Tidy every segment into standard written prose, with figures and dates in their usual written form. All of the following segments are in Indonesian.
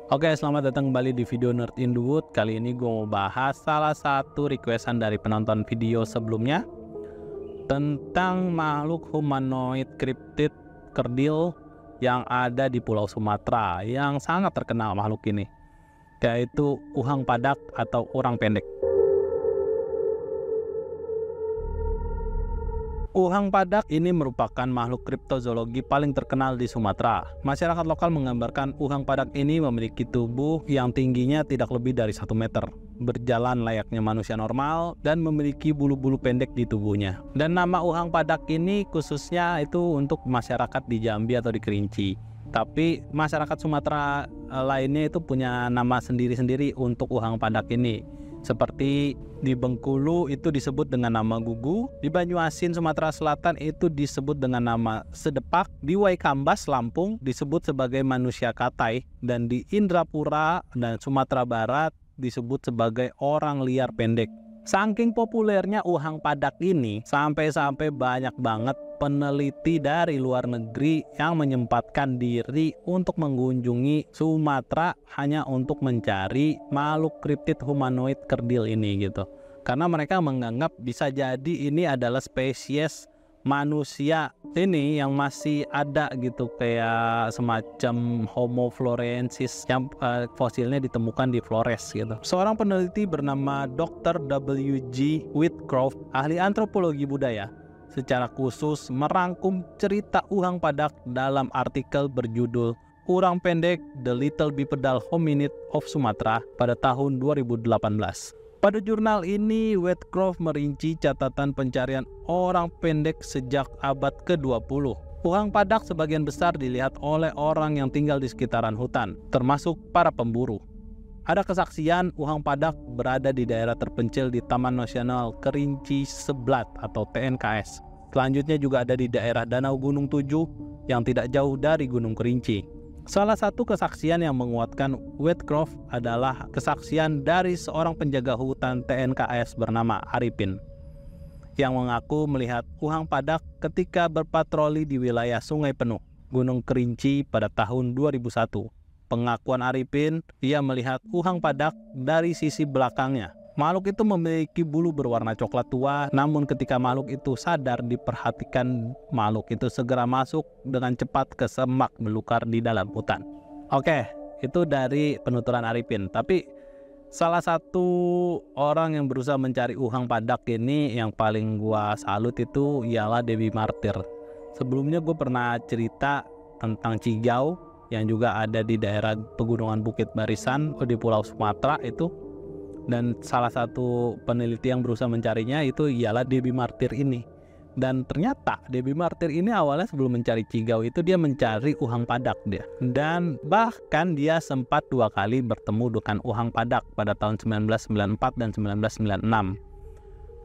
Oke, selamat datang kembali di video Nerd in the Wood. Kali ini gue mau bahas salah satu requestan dari penonton video sebelumnya tentang makhluk humanoid kriptid kerdil yang ada di Pulau Sumatera yang sangat terkenal makhluk ini, yaitu uhang padak atau orang pendek. Uhang padak ini merupakan makhluk kriptozoologi paling terkenal di Sumatera. Masyarakat lokal menggambarkan uhang padak ini memiliki tubuh yang tingginya tidak lebih dari 1 meter, berjalan layaknya manusia normal, dan memiliki bulu-bulu pendek di tubuhnya. Dan nama uhang padak ini khususnya itu untuk masyarakat di Jambi atau di Kerinci. Tapi masyarakat Sumatera lainnya itu punya nama sendiri-sendiri untuk uhang padak ini. Seperti di Bengkulu itu disebut dengan nama Gugu, di Banyuasin Sumatera Selatan itu disebut dengan nama Sedepak, di Waikambas Lampung disebut sebagai manusia katai, dan di Indrapura dan Sumatera Barat disebut sebagai orang liar pendek. Saking populernya uhang padak ini, sampai-sampai banyak banget peneliti dari luar negeri yang menyempatkan diri untuk mengunjungi Sumatera hanya untuk mencari makhluk kriptid humanoid kerdil ini gitu. Karena mereka menganggap bisa jadi ini adalah spesies manusia ini yang masih ada gitu, kayak semacam Homo florensis yang fosilnya ditemukan di Flores gitu. Seorang peneliti bernama Dr. W.G. Whitcroft, ahli antropologi budaya, secara khusus merangkum cerita uhang padak dalam artikel berjudul Urang Pendek The Little Bipedal Hominid of Sumatra pada tahun 2018. Pada jurnal ini, Whitcroft merinci catatan pencarian orang pendek sejak abad ke-20. Uhang padak sebagian besar dilihat oleh orang yang tinggal di sekitaran hutan, termasuk para pemburu. Ada kesaksian uhang padak berada di daerah terpencil di Taman Nasional Kerinci Seblat atau TNKS. Selanjutnya juga ada di daerah Danau Gunung Tujuh yang tidak jauh dari Gunung Kerinci. Salah satu kesaksian yang menguatkan Whitcroft adalah kesaksian dari seorang penjaga hutan TNKS bernama Arifin, yang mengaku melihat uhang padak ketika berpatroli di wilayah Sungai Penuh, Gunung Kerinci pada tahun 2001. Pengakuan Arifin, ia melihat uhang padak dari sisi belakangnya. Makhluk itu memiliki bulu berwarna coklat tua, namun ketika makhluk itu sadar diperhatikan, makhluk itu segera masuk dengan cepat ke semak belukar di dalam hutan. Oke, itu dari penuturan Arifin. Tapi salah satu orang yang berusaha mencari uhang padak ini yang paling gua salut itu ialah Debbie Martyr. Sebelumnya gue pernah cerita tentang Cigau yang juga ada di daerah pegunungan Bukit Barisan di Pulau Sumatera itu. Dan salah satu peneliti yang berusaha mencarinya itu ialah Debbie Martyr ini. Dan ternyata Debbie Martyr ini awalnya sebelum mencari Cigau itu dia mencari uhang padak dia. Dan bahkan dia sempat 2 kali bertemu dengan uhang padak pada tahun 1994 dan 1996.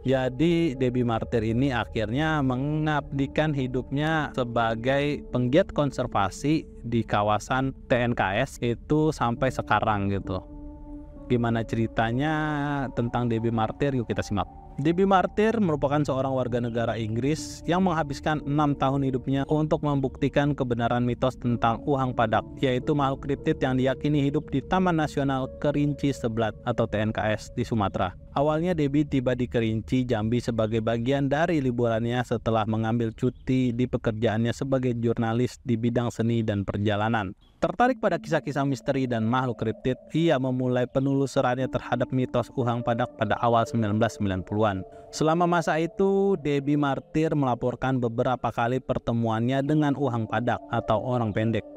Jadi Debbie Martyr ini akhirnya mengabdikan hidupnya sebagai penggiat konservasi di kawasan TNKS itu sampai sekarang gitu. Gimana ceritanya tentang Debbie Martyr? Yuk kita simak. Debbie Martyr merupakan seorang warga negara Inggris yang menghabiskan 6 tahun hidupnya untuk membuktikan kebenaran mitos tentang uhang padak, yaitu makhluk kriptid yang diyakini hidup di Taman Nasional Kerinci Seblat atau TNKS di Sumatera. Awalnya Debbie tiba di Kerinci, Jambi sebagai bagian dari liburannya setelah mengambil cuti di pekerjaannya sebagai jurnalis di bidang seni dan perjalanan. Tertarik pada kisah-kisah misteri dan makhluk kriptid, ia memulai penelusurannya terhadap mitos uhang padak pada awal 1990-an. Selama masa itu, Debbie Martyr melaporkan beberapa kali pertemuannya dengan uhang padak atau orang pendek.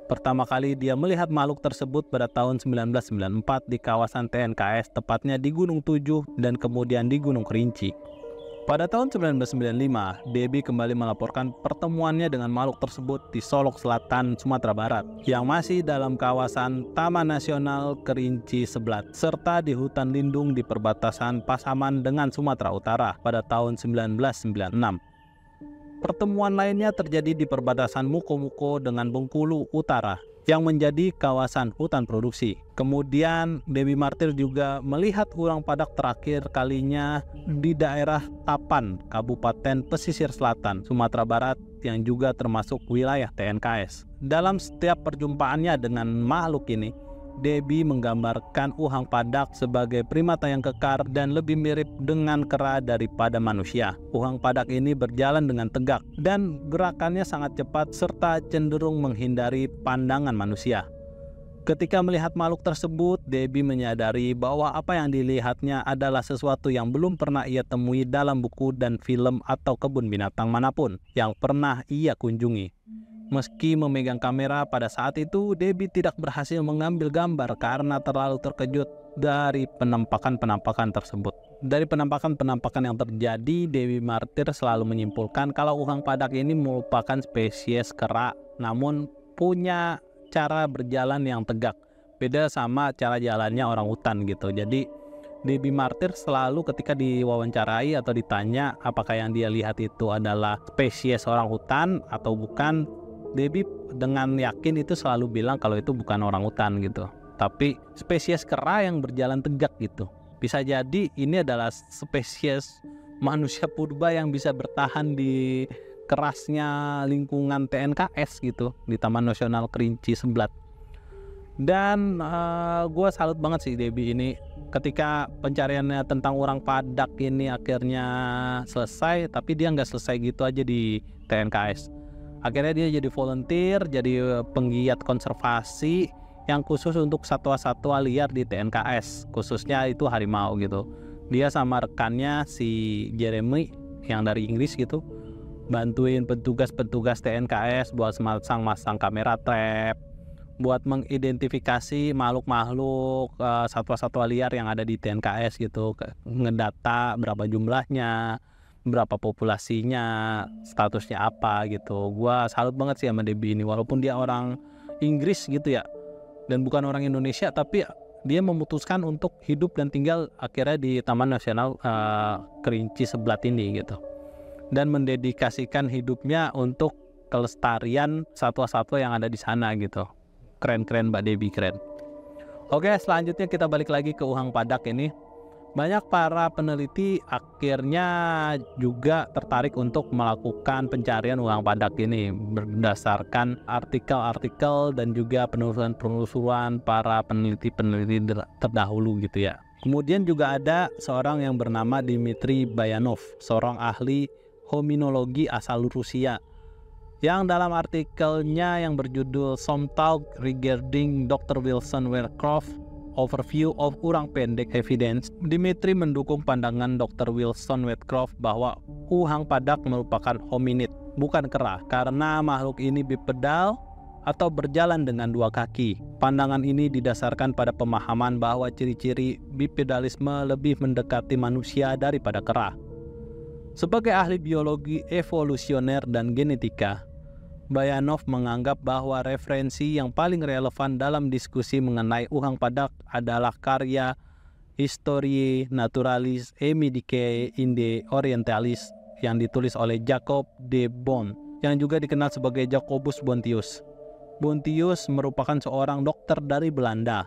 Pertama kali dia melihat makhluk tersebut pada tahun 1994 di kawasan TNKS, tepatnya di Gunung Tujuh dan kemudian di Gunung Kerinci. Pada tahun 1995, Debbie kembali melaporkan pertemuannya dengan makhluk tersebut di Solok Selatan, Sumatera Barat, yang masih dalam kawasan Taman Nasional Kerinci Seblat, serta di hutan lindung di perbatasan Pasaman dengan Sumatera Utara pada tahun 1996. Pertemuan lainnya terjadi di perbatasan Muko-Muko dengan Bengkulu Utara, yang menjadi kawasan hutan produksi. Kemudian Debbie Martir juga melihat ulang padak terakhir kalinya di daerah Tapan, Kabupaten Pesisir Selatan, Sumatera Barat, yang juga termasuk wilayah TNKS. Dalam setiap perjumpaannya dengan makhluk ini, Debbie menggambarkan uhang padak sebagai primata yang kekar dan lebih mirip dengan kera daripada manusia. Uhang padak ini berjalan dengan tegak dan gerakannya sangat cepat serta cenderung menghindari pandangan manusia. Ketika melihat makhluk tersebut, Debbie menyadari bahwa apa yang dilihatnya adalah sesuatu yang belum pernah ia temui dalam buku dan film atau kebun binatang manapun yang pernah ia kunjungi. Meski memegang kamera pada saat itu, Debbie tidak berhasil mengambil gambar karena terlalu terkejut dari penampakan-penampakan tersebut. Dari penampakan-penampakan yang terjadi, Debbie Martir selalu menyimpulkan kalau uhang padak ini merupakan spesies kera, namun punya cara berjalan yang tegak. Beda sama cara jalannya orang hutan gitu. Jadi Debbie Martir selalu ketika diwawancarai atau ditanya apakah yang dia lihat itu adalah spesies orang hutan atau bukan, Debbie dengan yakin itu selalu bilang kalau itu bukan orang hutan gitu, tapi spesies kera yang berjalan tegak gitu. Bisa jadi ini adalah spesies manusia purba yang bisa bertahan di kerasnya lingkungan TNKS gitu, di Taman Nasional Kerinci Seblat. Dan gue salut banget sih Debbie ini ketika pencariannya tentang orang padak ini akhirnya selesai, tapi dia nggak selesai gitu aja di TNKS. Akhirnya dia jadi volunteer, jadi penggiat konservasi yang khusus untuk satwa-satwa liar di TNKS, khususnya itu harimau gitu. Dia sama rekannya si Jeremy yang dari Inggris gitu, bantuin petugas-petugas TNKS buat masang kamera trap, buat mengidentifikasi makhluk-makhluk satwa-satwa liar yang ada di TNKS gitu, ngedata berapa jumlahnya, berapa populasinya, statusnya apa gitu. Gua salut banget sih sama Debbie ini, walaupun dia orang Inggris gitu ya dan bukan orang Indonesia, tapi dia memutuskan untuk hidup dan tinggal akhirnya di Taman Nasional Kerinci Seblat ini gitu, dan mendedikasikan hidupnya untuk kelestarian satwa-satwa yang ada di sana gitu. Keren Mbak Debbie, keren. Oke, selanjutnya kita balik lagi ke uhang padak ini. Banyak para peneliti akhirnya juga tertarik untuk melakukan pencarian uhang padak ini berdasarkan artikel-artikel dan juga penelusuran para peneliti-peneliti terdahulu gitu ya. Kemudian juga ada seorang yang bernama Dmitry Bayanov, seorang ahli hominologi asal Rusia, yang dalam artikelnya yang berjudul Some Talk Regarding Dr. Wilson Wyckoff Overview of Urang Pendek Evidence, Dmitry mendukung pandangan Dr. Wilson Wyckoff bahwa uhang padak merupakan hominid, bukan kera, karena makhluk ini bipedal atau berjalan dengan dua kaki. Pandangan ini didasarkan pada pemahaman bahwa ciri-ciri bipedalisme lebih mendekati manusia daripada kera. Sebagai ahli biologi evolusioner dan genetika, Bayanov menganggap bahwa referensi yang paling relevan dalam diskusi mengenai uhang padak adalah karya Historiae Naturalis Medicae Inde Orientalis yang ditulis oleh Jacob de Bont, yang juga dikenal sebagai Jacobus Bontius. Bontius merupakan seorang dokter dari Belanda,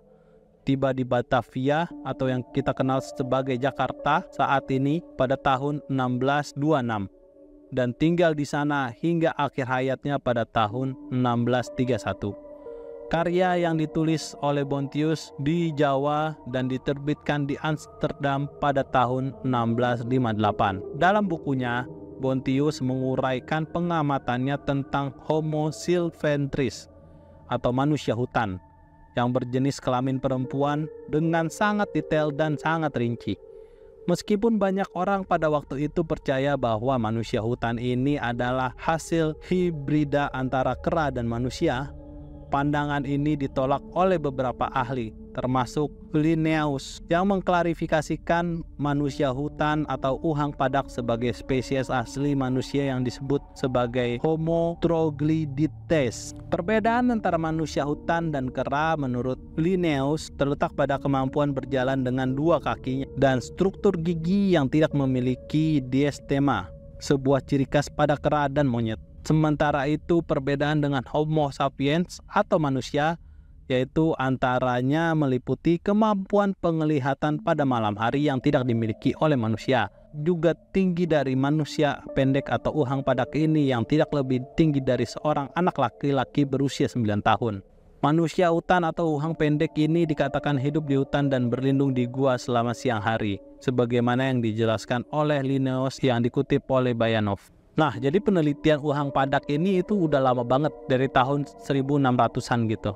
tiba di Batavia atau yang kita kenal sebagai Jakarta saat ini pada tahun 1626. Dan tinggal di sana hingga akhir hayatnya pada tahun 1631. Karya yang ditulis oleh Bontius di Jawa dan diterbitkan di Amsterdam pada tahun 1658. Dalam bukunya, Bontius menguraikan pengamatannya tentang Homo silvestris atau manusia hutan yang berjenis kelamin perempuan dengan sangat detail dan sangat rinci. Meskipun banyak orang pada waktu itu percaya bahwa manusia hutan ini adalah hasil hibrida antara kera dan manusia, Pandangan ini ditolak oleh beberapa ahli, termasuk Linnaeus, yang mengklarifikasikan manusia hutan atau uhang padak sebagai spesies asli manusia yang disebut sebagai Homo troglodytes. Perbedaan antara manusia hutan dan kera menurut Linnaeus terletak pada kemampuan berjalan dengan dua kakinya dan struktur gigi yang tidak memiliki diastema, sebuah ciri khas pada kera dan monyet. Sementara itu perbedaan dengan Homo sapiens atau manusia yaitu antaranya meliputi kemampuan penglihatan pada malam hari yang tidak dimiliki oleh manusia. Juga tinggi dari manusia pendek atau uhang padak ini yang tidak lebih tinggi dari seorang anak laki-laki berusia 9 tahun. Manusia hutan atau uhang pendek ini dikatakan hidup di hutan dan berlindung di gua selama siang hari, sebagaimana yang dijelaskan oleh Linnaeus yang dikutip oleh Bayanov. Nah, jadi penelitian uhang padak ini itu udah lama banget, dari tahun 1600-an gitu.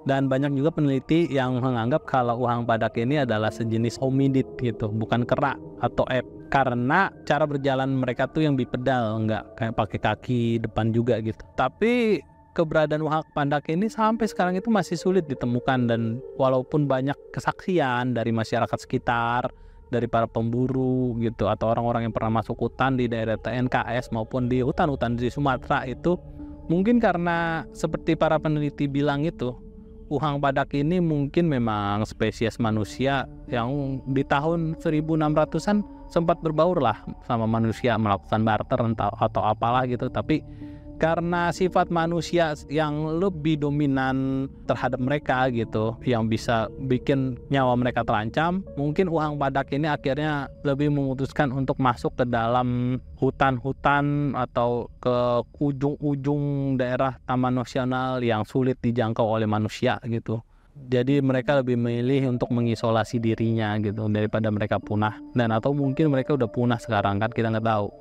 Dan banyak juga peneliti yang menganggap kalau uhang padak ini adalah sejenis hominid gitu, bukan kera atau ape. Karena cara berjalan mereka tuh yang bipedal, nggak kayak pakai kaki depan juga gitu. Tapi keberadaan uhang padak ini sampai sekarang itu masih sulit ditemukan, dan walaupun banyak kesaksian dari masyarakat sekitar, dari para pemburu gitu atau orang-orang yang pernah masuk hutan di daerah TNKS maupun di hutan-hutan di Sumatera, itu mungkin karena seperti para peneliti bilang itu uhang padak ini mungkin memang spesies manusia yang di tahun 1600-an sempat berbaur lah sama manusia, melakukan barter atau apalah gitu. Tapi karena sifat manusia yang lebih dominan terhadap mereka gitu, yang bisa bikin nyawa mereka terancam, mungkin uhang padak ini akhirnya lebih memutuskan untuk masuk ke dalam hutan-hutan atau ke ujung-ujung daerah taman nasional yang sulit dijangkau oleh manusia gitu. Jadi mereka lebih memilih untuk mengisolasi dirinya gitu daripada mereka punah. Dan atau mungkin mereka udah punah sekarang, kan kita nggak tahu.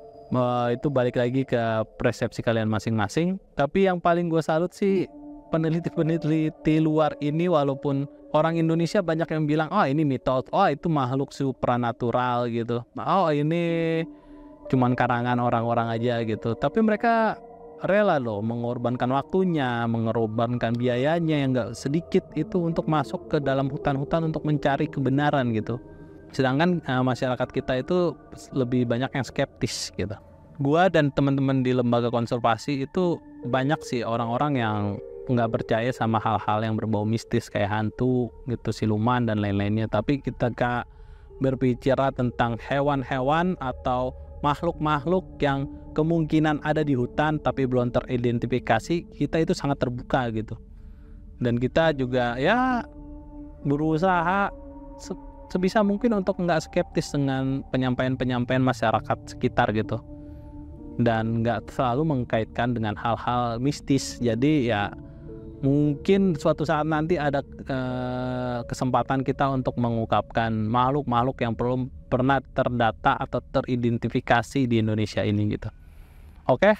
Itu balik lagi ke persepsi kalian masing-masing. Tapi yang paling gue salut sih peneliti-peneliti luar ini, walaupun orang Indonesia banyak yang bilang oh ini mitos, oh itu makhluk supranatural gitu, oh ini cuman karangan orang-orang aja gitu. Tapi mereka rela loh mengorbankan waktunya, mengorbankan biayanya yang gak sedikit itu untuk masuk ke dalam hutan-hutan untuk mencari kebenaran gitu. Sedangkan masyarakat kita itu lebih banyak yang skeptis gitu. Gua dan teman-teman di lembaga konservasi itu banyak sih orang-orang yang nggak percaya sama hal-hal yang berbau mistis kayak hantu gitu, siluman dan lain-lainnya. Tapi kita berbicara tentang hewan-hewan atau makhluk-makhluk yang kemungkinan ada di hutan tapi belum teridentifikasi, kita itu sangat terbuka gitu. Dan kita juga ya berusaha sebisa mungkin untuk nggak skeptis dengan penyampaian-penyampaian masyarakat sekitar gitu, dan nggak selalu mengkaitkan dengan hal-hal mistis. Jadi ya mungkin suatu saat nanti ada kesempatan kita untuk mengungkapkan makhluk-makhluk yang belum pernah terdata atau teridentifikasi di Indonesia ini gitu. Oke,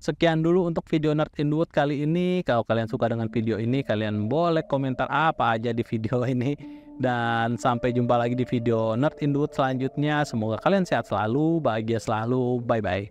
sekian dulu untuk video Nerd in the Wood kali ini. Kalau kalian suka dengan video ini, kalian boleh komentar apa aja di video ini. Dan sampai jumpa lagi di video Nerd in the Wood selanjutnya. Semoga kalian sehat selalu, bahagia selalu. Bye-bye.